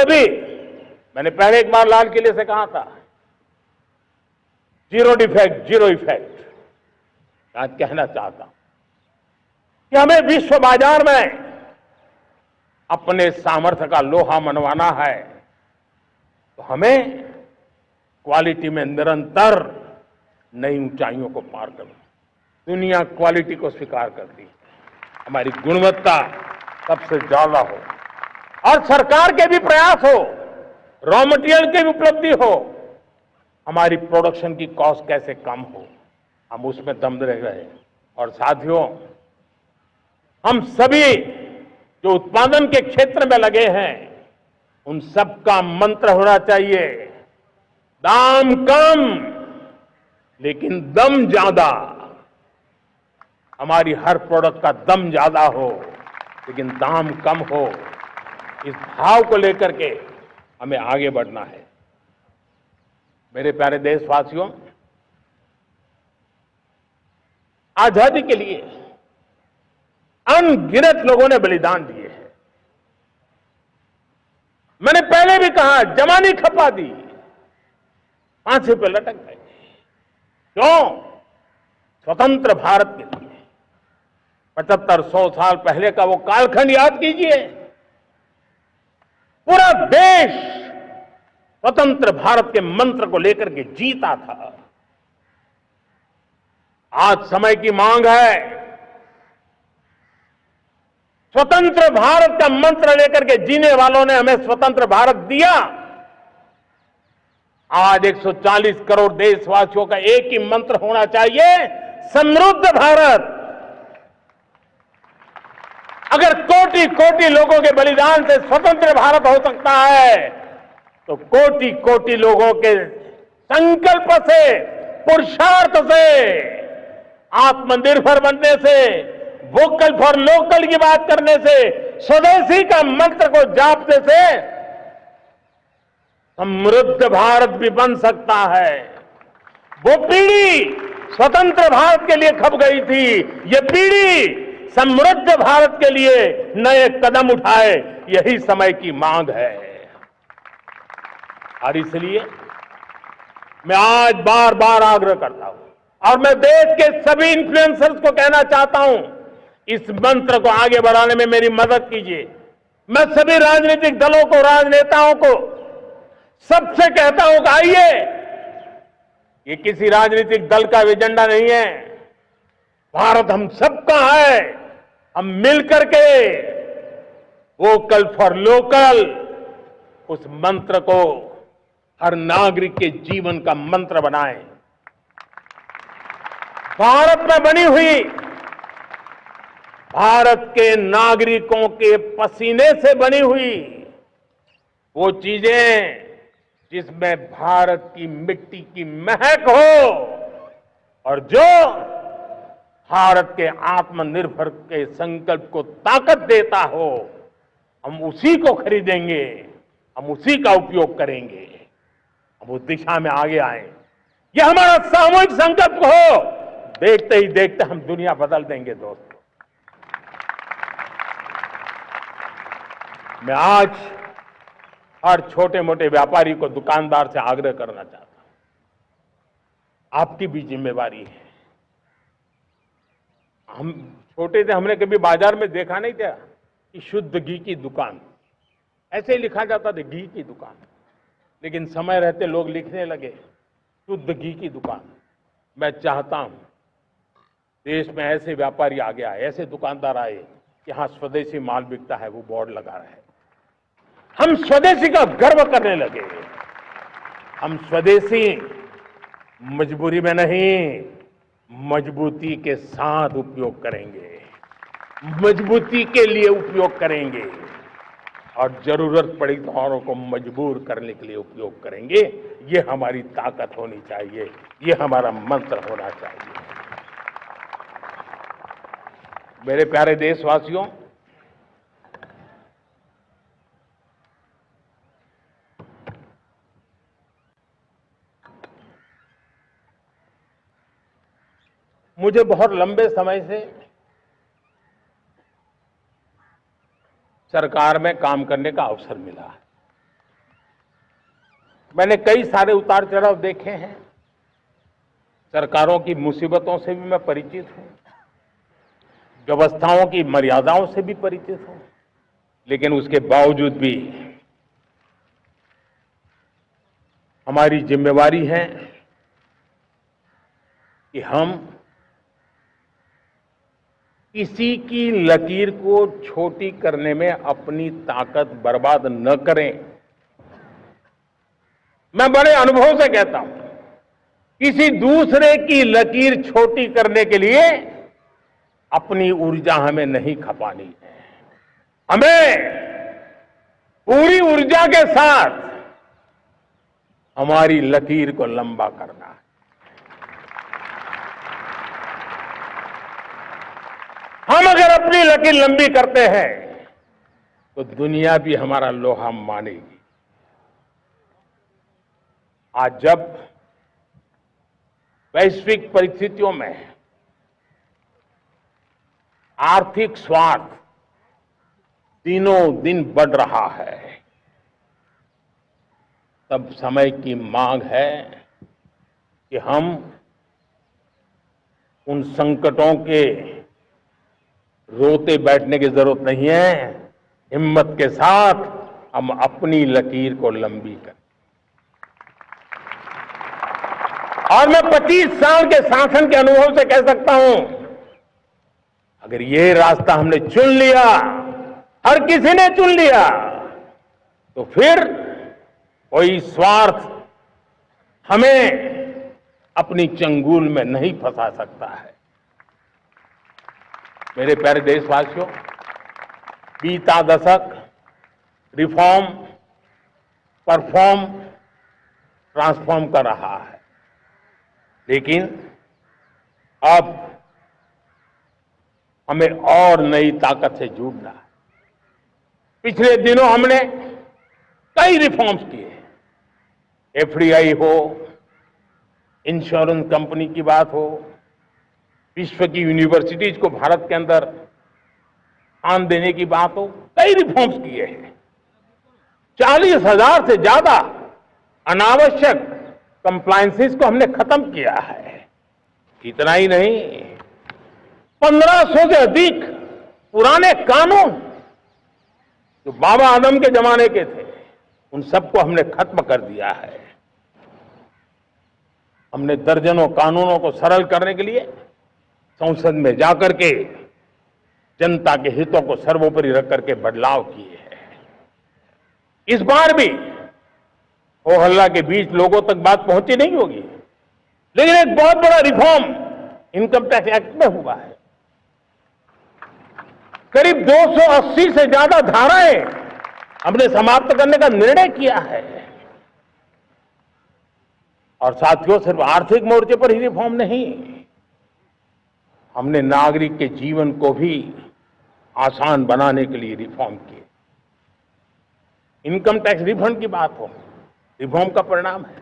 अभी मैंने पहले एक बार लाल किले से कहा था, जीरो डिफेक्ट जीरो इफेक्ट। आज कहना चाहता हूं कि हमें विश्व बाजार में अपने सामर्थ्य का लोहा मनवाना है, तो हमें क्वालिटी में निरंतर नई ऊंचाइयों को पार करना। दुनिया क्वालिटी को स्वीकार करती है, हमारी गुणवत्ता सबसे ज्यादा हो और सरकार के भी प्रयास हो, रॉ मटेरियल की भी उपलब्धि हो, हमारी प्रोडक्शन की कॉस्ट कैसे कम हो, हम उसमें दम रह गए। और साथियों, हम सभी जो उत्पादन के क्षेत्र में लगे हैं, उन सबका मंत्र होना चाहिए, दाम कम लेकिन दम ज्यादा। हमारी हर प्रोडक्ट का दम ज्यादा हो लेकिन दाम कम हो। इस भाव को लेकर के हमें आगे बढ़ना है। मेरे प्यारे देशवासियों, आजादी के लिए अनगिनत लोगों ने बलिदान दिए हैं। मैंने पहले भी कहा, जवानी खपा दी, फांसी पे लटक गए। क्यों? स्वतंत्र भारत के लिए। 75-100 साल पहले का वो कालखंड याद कीजिए। पूरा देश स्वतंत्र भारत के मंत्र को लेकर के जीता था। आज समय की मांग है, स्वतंत्र भारत का मंत्र लेकर के जीने वालों ने हमें स्वतंत्र भारत दिया। आज 140 करोड़ देशवासियों का एक ही मंत्र होना चाहिए, समृद्ध भारत। अगर कोटि कोटि लोगों के बलिदान से स्वतंत्र भारत हो सकता है, तो कोटि कोटि लोगों के संकल्प से, पुरुषार्थ से, आत्मनिर्भर बनने से, वोकल फॉर लोकल की बात करने से, स्वदेशी का मंत्र को जापने से समृद्ध भारत भी बन सकता है। वो पीढ़ी स्वतंत्र भारत के लिए खप गई थी, ये पीढ़ी समृद्ध भारत के लिए नए कदम उठाए, यही समय की मांग है। और इसलिए मैं आज बार बार आग्रह करता हूं और मैं देश के सभी इन्फ्लुएंसर्स को कहना चाहता हूं, इस मंत्र को आगे बढ़ाने में मेरी मदद कीजिए। मैं सभी राजनीतिक दलों को, राजनेताओं को सबसे कहता हूं कि आइए, ये किसी राजनीतिक दल का एजेंडा नहीं है, भारत हम सबका है। हम मिलकर के वोकल फॉर लोकल, उस मंत्र को हर नागरिक के जीवन का मंत्र बनाएं। भारत में बनी हुई, भारत के नागरिकों के पसीने से बनी हुई वो चीजें जिसमें भारत की मिट्टी की महक हो और जो भारत के आत्मनिर्भर के संकल्प को ताकत देता हो, हम उसी को खरीदेंगे, हम उसी का उपयोग करेंगे, हम उस दिशा में आगे आए। यह हमारा सामूहिक संकल्प हो। देखते ही देखते हम दुनिया बदल देंगे। दोस्तों, मैं आज हर छोटे मोटे व्यापारी को, दुकानदार से आग्रह करना चाहता हूं, आपकी भी जिम्मेवारी है। हम छोटे थे, हमने कभी बाजार में देखा नहीं था कि शुद्ध घी की दुकान, ऐसे ही लिखा जाता था घी की दुकान। लेकिन समय रहते लोग लिखने लगे शुद्ध घी की दुकान। मैं चाहता हूं देश में ऐसे व्यापारी आगे आए, ऐसे दुकानदार आए कि हाँ, स्वदेशी माल बिकता है, वो बोर्ड लगा रहे हैं। हम स्वदेशी का गर्व करने लगे। हम स्वदेशी मजबूरी में नहीं, मजबूती के साथ उपयोग करेंगे, मजबूती के लिए उपयोग करेंगे और जरूरत पड़ी तो औरों को मजबूर करने के लिए उपयोग करेंगे। ये हमारी ताकत होनी चाहिए, ये हमारा मंत्र होना चाहिए। मेरे प्यारे देशवासियों, मुझे बहुत लंबे समय से सरकार में काम करने का अवसर मिला है। मैंने कई सारे उतार चढ़ाव देखे हैं, सरकारों की मुसीबतों से भी मैं परिचित हूं, व्यवस्थाओं की मर्यादाओं से भी परिचित हूं, लेकिन उसके बावजूद भी हमारी जिम्मेवारी है कि हम किसी की लकीर को छोटी करने में अपनी ताकत बर्बाद न करें। मैं बड़े अनुभव से कहता हूं, किसी दूसरे की लकीर छोटी करने के लिए अपनी ऊर्जा हमें नहीं खपानी है। हमें पूरी ऊर्जा के साथ हमारी लकीर को लंबा करना है। हम अगर अपनी लकीर लंबी करते हैं तो दुनिया भी हमारा लोहा मानेगी। आज जब वैश्विक परिस्थितियों में आर्थिक स्वार्थ दिनों दिन बढ़ रहा है, तब समय की मांग है कि हम उन संकटों के रोते बैठने की जरूरत नहीं है, हिम्मत के साथ हम अपनी लकीर को लंबी करें। और मैं 25 साल के शासन के अनुभव से कह सकता हूं, अगर ये रास्ता हमने चुन लिया, हर किसी ने चुन लिया, तो फिर कोई स्वार्थ हमें अपनी चंगुल में नहीं फंसा सकता है। मेरे प्यारे देशवासियों, बीता दशक रिफॉर्म, परफॉर्म, ट्रांसफॉर्म कर रहा है, लेकिन अब हमें और नई ताकत से जुड़ना है। पिछले दिनों हमने कई रिफॉर्म्स किए, एफडीआई हो, इंश्योरेंस कंपनी की बात हो, विश्व की यूनिवर्सिटीज को भारत के अंदर स्थान देने की बात हो, कई रिफॉर्म्स किए हैं। 40,000 से ज्यादा अनावश्यक कंप्लायंसेस को हमने खत्म किया है। इतना ही नहीं, 1500 से अधिक पुराने कानून जो बाबा आदम के जमाने के थे, उन सबको हमने खत्म कर दिया है। हमने दर्जनों कानूनों को सरल करने के लिए संसद में जाकर के जनता के हितों को सर्वोपरि रख करके बदलाव किए हैं। इस बार भी हो हल्ला के बीच लोगों तक बात पहुंची नहीं होगी, लेकिन एक बहुत बड़ा रिफॉर्म इनकम टैक्स एक्ट में हुआ है। करीब 280 से ज्यादा धाराएं हमने समाप्त करने का निर्णय किया है। और साथियों, सिर्फ आर्थिक मोर्चे पर ही रिफॉर्म नहीं, हमने नागरिक के जीवन को भी आसान बनाने के लिए रिफॉर्म किए। इनकम टैक्स रिफंड की बात हो, रिफॉर्म का परिणाम है।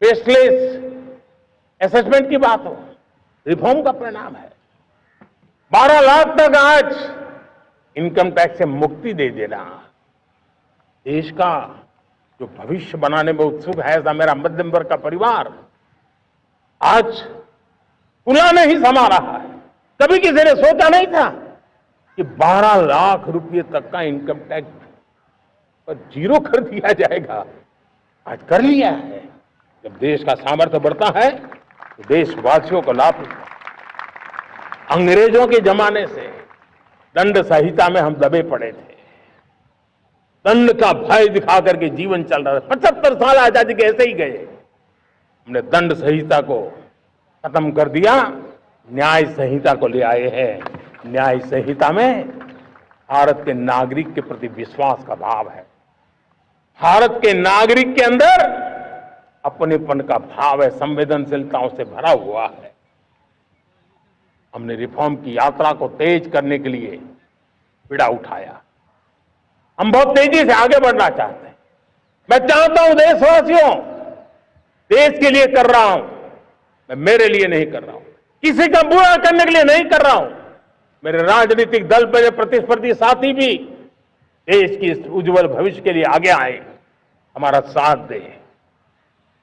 फेसलेस असेसमेंट की बात हो, रिफॉर्म का परिणाम है। 12 लाख तक आज इनकम टैक्स से मुक्ति दे देना, देश का जो भविष्य बनाने में उत्सुक है ऐसा मेरा मध्यम वर्ग का परिवार आज खुला नहीं समा रहा है। कभी किसी ने सोचा नहीं था कि 12 लाख रुपए तक का इनकम टैक्स पर जीरो कर दिया जाएगा, आज कर लिया है। जब देश का सामर्थ्य बढ़ता है तो देशवासियों को लाभ मिलता है। अंग्रेजों के जमाने से दंड संहिता में हम दबे पड़े थे, दंड का भय दिखा करके जीवन चल रहा था। 75 साल आजादी के ऐसे ही गए। हमने दंड संहिता को खत्म कर दिया, न्याय संहिता को ले आए हैं। न्याय संहिता में भारत के नागरिक के प्रति विश्वास का भाव है, भारत के नागरिक के अंदर अपनेपन का भाव है, संवेदनशीलताओं से भरा हुआ है। हमने रिफॉर्म की यात्रा को तेज करने के लिए बीड़ा उठाया। हम बहुत तेजी से आगे बढ़ना चाहते हैं। मैं चाहता हूं देशवासियों, देश के लिए कर रहा हूं, मैं मेरे लिए नहीं कर रहा हूं, किसी का बुरा करने के लिए नहीं कर रहा हूं। मेरे राजनीतिक दल मेरे प्रतिस्पर्धी साथी भी देश की इस उज्जवल भविष्य के लिए आगे आए, हमारा साथ दें।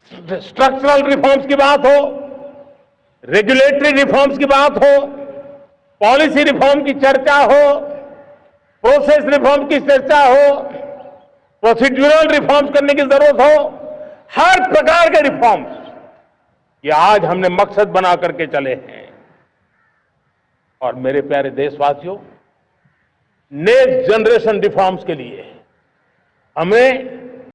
स्ट्रक्चरल रिफॉर्म्स की बात हो, रेगुलेटरी रिफॉर्म्स की बात हो, पॉलिसी रिफॉर्म की चर्चा हो, प्रोसेस रिफॉर्म की चर्चा हो, प्रोसीड्यूरल रिफॉर्म्स करने की जरूरत हो, हर प्रकार के रिफॉर्म्स ये आज हमने मकसद बना करके चले हैं। और मेरे प्यारे देशवासियों, नेक्स्ट जनरेशन रिफॉर्म्स के लिए हमें